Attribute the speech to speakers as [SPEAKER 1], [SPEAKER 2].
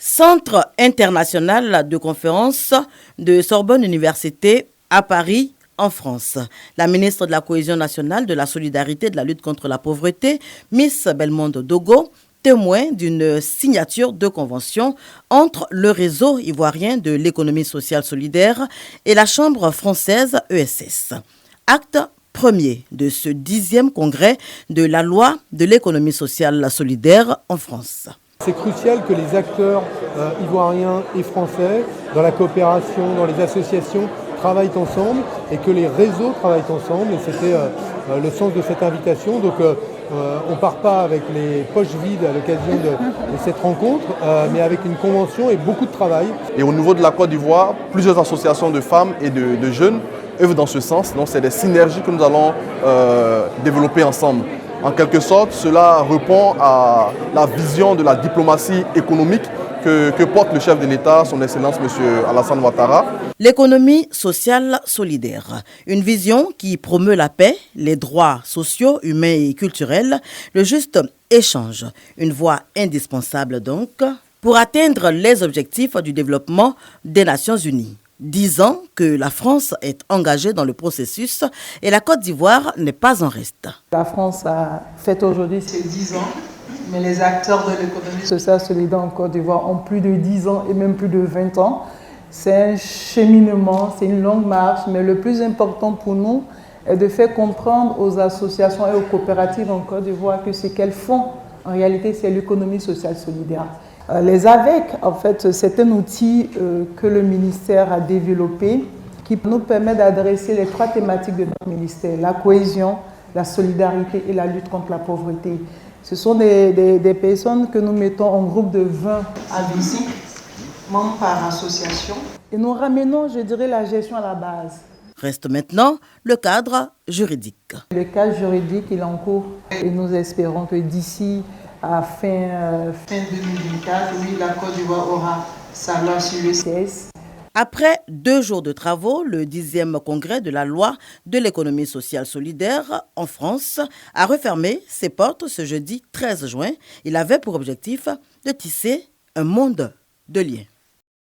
[SPEAKER 1] Centre international de conférence de Sorbonne Université à Paris, en France. La ministre de la Cohésion nationale, de la solidarité et de la lutte contre la pauvreté, Miss Belmondo Dogo, témoin d'une signature de convention entre le réseau ivoirien de l'économie sociale solidaire et la Chambre française ESS. Acte premier de ce 10e congrès de la loi de l'économie sociale solidaire en France.
[SPEAKER 2] C'est crucial que les acteurs ivoiriens et français, dans la coopération, dans les associations, travaillent ensemble et que les réseaux travaillent ensemble. Et c'était le sens de cette invitation. Donc on ne part pas avec les poches vides à l'occasion de cette rencontre, mais avec une convention et beaucoup de travail.
[SPEAKER 3] Et au niveau de la Côte d'Ivoire, plusieurs associations de femmes et de jeunes œuvrent dans ce sens. Donc c'est des synergies que nous allons développer ensemble. En quelque sorte, cela répond à la vision de la diplomatie économique que porte le chef de l'État, son Excellence M. Alassane Ouattara.
[SPEAKER 1] L'économie sociale solidaire, une vision qui promeut la paix, les droits sociaux, humains et culturels, le juste échange. Une voie indispensable donc pour atteindre les objectifs du développement des Nations Unies. 10 ans que la France est engagée dans le processus et la Côte d'Ivoire n'est pas en reste.
[SPEAKER 4] La France a fait aujourd'hui ses 10 ans, mais les acteurs de l'économie sociale solidaire en Côte d'Ivoire ont plus de 10 ans et même plus de 20 ans. C'est un cheminement, c'est une longue marche, mais le plus important pour nous est de faire comprendre aux associations et aux coopératives en Côte d'Ivoire que ce qu'elles font, en réalité, c'est l'économie sociale solidaire. Les AVEC, en fait, c'est un outil que le ministère a développé qui nous permet d'adresser les 3 thématiques de notre ministère, la cohésion, la solidarité et la lutte contre la pauvreté. Ce sont des personnes que nous mettons en groupe de 20 à 25, membres par association. Et nous ramenons, je dirais, la gestion à la base.
[SPEAKER 1] Reste maintenant le cadre juridique.
[SPEAKER 4] Le cadre juridique, il est en cours et nous espérons que d'ici à fin 2024, oui, la Côte d'Ivoire aura sa loi sur le CS.
[SPEAKER 1] Après 2 jours de travaux, le 10e congrès de la loi de l'économie sociale solidaire en France a refermé ses portes ce jeudi 13 juin. Il avait pour objectif de tisser un monde de liens.